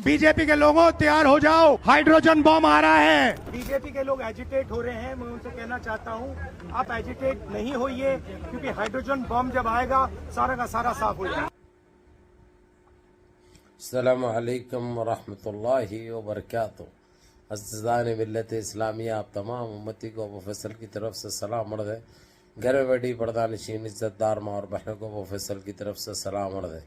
BJP के लोगों तैयार हो जाओ, हाइड्रोजन बम आ रहा है। बीजेपी के लोग एजिटेट हो रहे हैं, मैं उनसे कहना चाहता हूं आप एजिटेट नहीं होइए, क्योंकि हाइड्रोजन बम जब आएगा सारा का सारा साफ हो जाएगा। अस्सलामु अलैकुम वरहमतुल्लाहि वबरकातुहू। अज़ीज़ान मिल्लत इस्लामिया, आप तमाम उम्मती को अबू फैसल की तरफ से सलाम अर्ज़ है। घर में बैठी पर्दानशीन इज़्ज़तदार माँ और बहनों को अबू फैसल की तरफ से सलाम अर्ज़ है।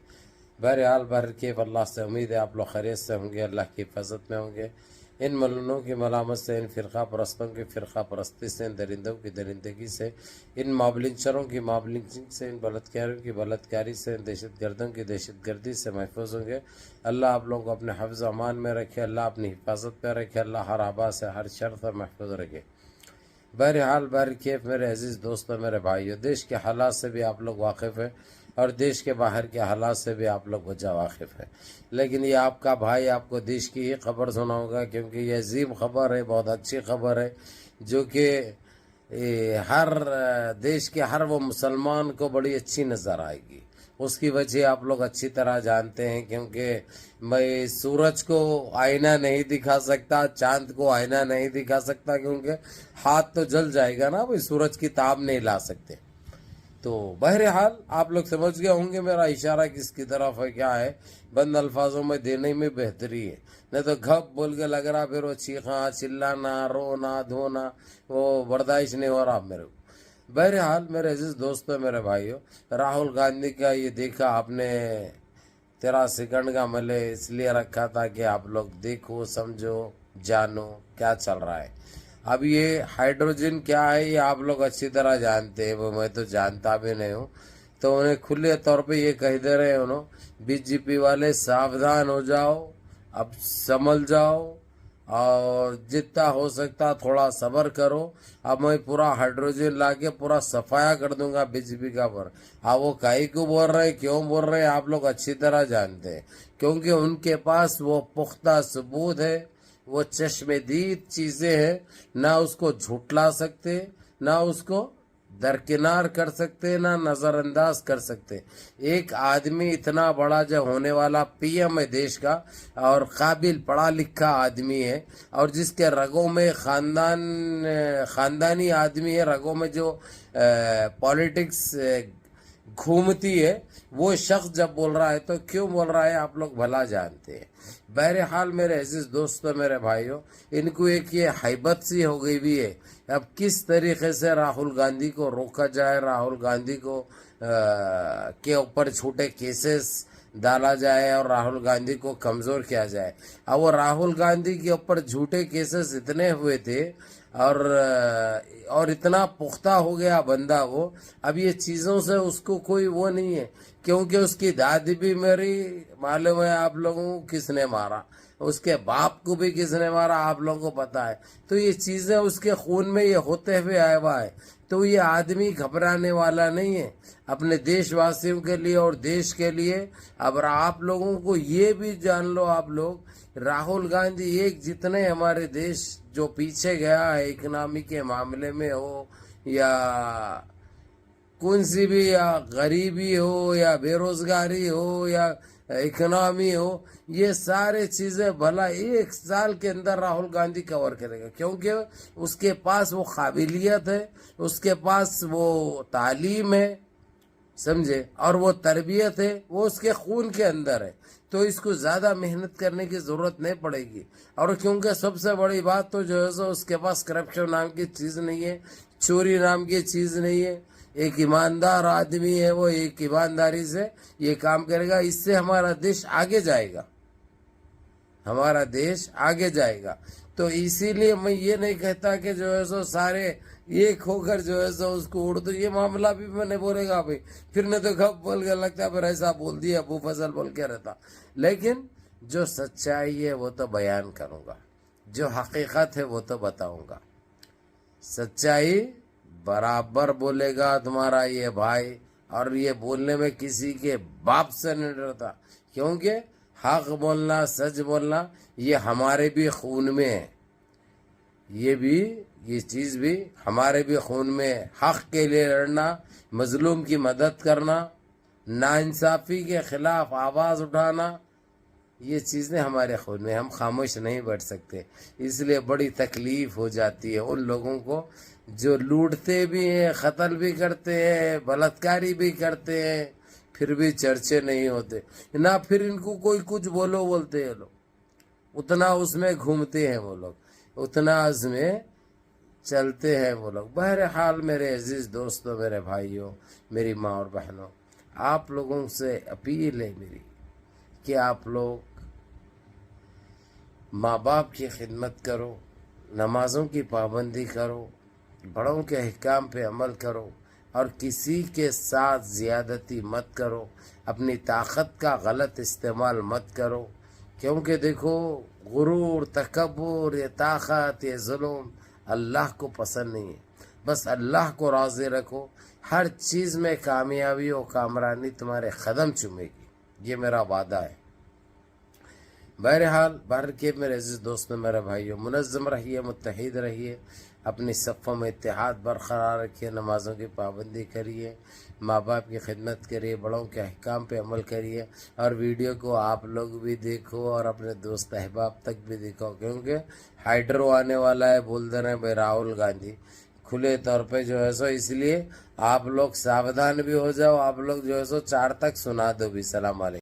बहरहाल बहरकैफ अल्लाह से उम्मीद है आप लोग खैरियत से होंगे, अल्लाह की हिफाजत में होंगे। इन मलूनों की मलामत से, इन फ़िरक़ा परस्तों की फ़िरक़ा परस्ती से, इन दरिंदों की दरिंदगी से, इन माबलिंचरों की माबलिंचिंग से, इन बलात्कारियों की बलात्कारी से, इन दहशत गर्दों की दहशत गर्दी से महफूज होंगे। अल्लाह आप लोगों को अपने हफ्ज़ अमान में रखे, अल्लाह अपनी हिफाजत में रखे, अल्लाह हर आबा से हर शर से महफूज रखे। बहरहाल बहरकैफ मेरे अजीज़ दोस्तों, मेरे भाइयों, देश के हालात से भी आप लोग वाकिफ़ हैं और देश के बाहर के हालात से भी आप लोग वजह वाकिफ़ है। लेकिन ये आपका भाई आपको देश की ही खबर सुनाऊंगा, क्योंकि ये अजीम खबर है, बहुत अच्छी खबर है, जो कि हर देश के हर वो मुसलमान को बड़ी अच्छी नज़र आएगी। उसकी वजह आप लोग अच्छी तरह जानते हैं, क्योंकि मैं सूरज को आईना नहीं दिखा सकता, चांद को आईना नहीं दिखा सकता, क्योंकि हाथ तो जल जाएगा ना भाई, सूरज की ताप नहीं ला सकते। तो बहरहाल आप लोग समझ गए होंगे मेरा इशारा किसकी तरफ है, क्या है। बंद अल्फाजों में देने में बेहतरी है, नहीं तो घप बोल के लग रहा फिर वो चीखा चिल्लाना रोना धोना वो बर्दाश्त नहीं हो रहा मेरे को। बहरहाल मेरे अजीज दोस्तों, मेरे भाइयों, राहुल गांधी का ये देखा आपने 13 सेकंड का मैंने इसलिए रखा था कि आप लोग देखो समझो जानो क्या चल रहा है। अब ये हाइड्रोजन क्या है ये आप लोग अच्छी तरह जानते हैं, वो मैं तो जानता भी नहीं हूँ। तो उन्हें खुले तौर पे ये कह दे रहे हैं उन्होंने, बीजेपी वाले सावधान हो जाओ, अब संभल जाओ और जितना हो सकता थोड़ा सब्र करो। अब मैं पूरा हाइड्रोजन लाके पूरा सफाया कर दूंगा बीजेपी का पर। अब वो काहे को बोल रहे हैं, क्यों बोल रहे हैं, आप लोग अच्छी तरह जानते हैं, क्योंकि उनके पास वो पुख्ता सबूत है, वो चश्मदीद चीजें हैं, ना उसको झुटला सकते, ना उसको दरकिनार कर सकते, ना नजरअंदाज कर सकते। एक आदमी इतना बड़ा जो होने वाला पीएम है देश का, और काबिल पढ़ा लिखा आदमी है, और जिसके रगों में खानदानी आदमी है, रगों में जो पॉलिटिक्स घूमती है, वो शख्स जब बोल रहा है तो क्यों बोल रहा है आप लोग भला जानते हैं। बहरहाल मेरे अजीज दोस्तों, मेरे भाइयों, इनको एक ये हैबत सी हो गई भी है। अब किस तरीके से राहुल गांधी को रोका जाए, राहुल गांधी को के ऊपर छोटे केसेस डाला जाए और राहुल गांधी को कमज़ोर किया जाए। अब वो राहुल गांधी के ऊपर झूठे केसेस इतने हुए थे और इतना पुख्ता हो गया बंदा वो, अब ये चीज़ों से उसको कोई वो नहीं है, क्योंकि उसकी दादी भी मेरी मालूम है आप लोगों को किसने मारा, उसके बाप को भी किसने मारा आप लोगों को पता है। तो ये चीज़ें उसके खून में ये होते हुए आया हुआ है। तो ये आदमी घबराने वाला नहीं है अपने देशवासियों के लिए और देश के लिए। अब आप लोगों को ये भी जान लो, आप लोग, राहुल गांधी एक जितने हमारे देश जो पीछे गया है इकोनॉमी के मामले में हो, या कौन सी भी, या गरीबी हो या बेरोजगारी हो या इकोनॉमी हो, ये सारे चीजें भला 1 साल के अंदर राहुल गांधी कवर करेगा, क्योंकि उसके पास वो काबिलियत है, उसके पास वो तालीम है, समझे, और वो तरबियत है, वो उसके खून के अंदर है। तो इसको ज्यादा मेहनत करने की जरूरत नहीं पड़ेगी। और क्योंकि सबसे बड़ी बात तो जो है सो उसके पास करप्शन नाम की चीज नहीं है, चोरी नाम की चीज नहीं है। एक ईमानदार आदमी है, वो एक ईमानदारी से ये काम करेगा। इससे हमारा देश आगे जाएगा, हमारा देश आगे जाएगा। तो इसीलिए मैं ये नहीं कहता कि जो है सो सारे एक होकर जो है सो उसको उड़ दो, ये मामला भी मैंने बोलेगा भाई, फिर नहीं तो घप बोल के लगता फिर ऐसा बोल दिया अबू फजल बोल के रहता। लेकिन जो सच्चाई है वो तो बयान करूंगा, जो हकीकत है वो तो बताऊंगा। सच्चाई बराबर बोलेगा तुम्हारा ये भाई, और ये बोलने में किसी के बाप से नहीं डरता, क्योंकि हक बोलना, सच बोलना ये हमारे भी खून में है। ये चीज़ भी हमारे भी खून में है। हक के लिए लड़ना, मजलूम की मदद करना, नाइंसाफ़ी के खिलाफ आवाज़ उठाना, یہ چیزیں ہمارے خود میں، ہم خاموش نہیں بیٹھ سکتے، اس لیے بڑی تکلیف ہو جاتی ہے ان لوگوں کو جو لوٹتے بھی ہیں، قتل بھی کرتے ہیں، بلاತ್ಕಾری بھی کرتے ہیں، پھر بھی چرچے نہیں ہوتے نہ، پھر ان کو کوئی کچھ بولتے ہیں لوگ، اتنا اس میں گھومتے ہیں وہ لوگ، اتنا اس میں چلتے ہیں وہ لوگ۔ بہرحال میرے عزیز دوستوں، میرے بھائیوں، میری ماں اور بہنوں، آپ لوگوں سے اپیل ہے میری کہ آپ لوگ ماں باپ کی خدمت کرو، نمازوں کی پابندی کرو، بڑوں کے احکام پہ عمل کرو، اور کسی کے ساتھ زیادتی مت کرو، اپنی طاقت کا غلط استعمال مت کرو، کیونکہ دیکھو غرور، تکبر، یہ طاقت، یہ ظلم اللہ کو پسند نہیں ہے۔ بس اللہ کو راضی رکھو، ہر چیز میں کامیابی و کامرانی تمہارے قدم چومے گی، یہ میرا وعدہ ہے۔ بہرحال بہر کے میرے عزیز دوستوں، میرے بھائیوں، منظم رہیے، متحد رہیے، اپنی صفوں میں اتحاد برقرار رکھیے، نمازوں کی پابندی کریے، ماں باپ کی خدمت کریے، بڑوں کے احکام پہ عمل کریے، اور ویڈیو کو آپ لوگ بھی دیکھو اور اپنے دوست احباب تک بھی دیکھو، کیونکہ ہائیڈرو آنے والا ہے بول دے رہے ہیں بھائی راہل گاندھی کھلے طور پہ جو ہے سو، اس لیے آپ لوگ ساودھان بھی ہو جاؤ، آپ لوگ جو ہے سو 4 تک سنا دو بھی۔ سلام علیکم۔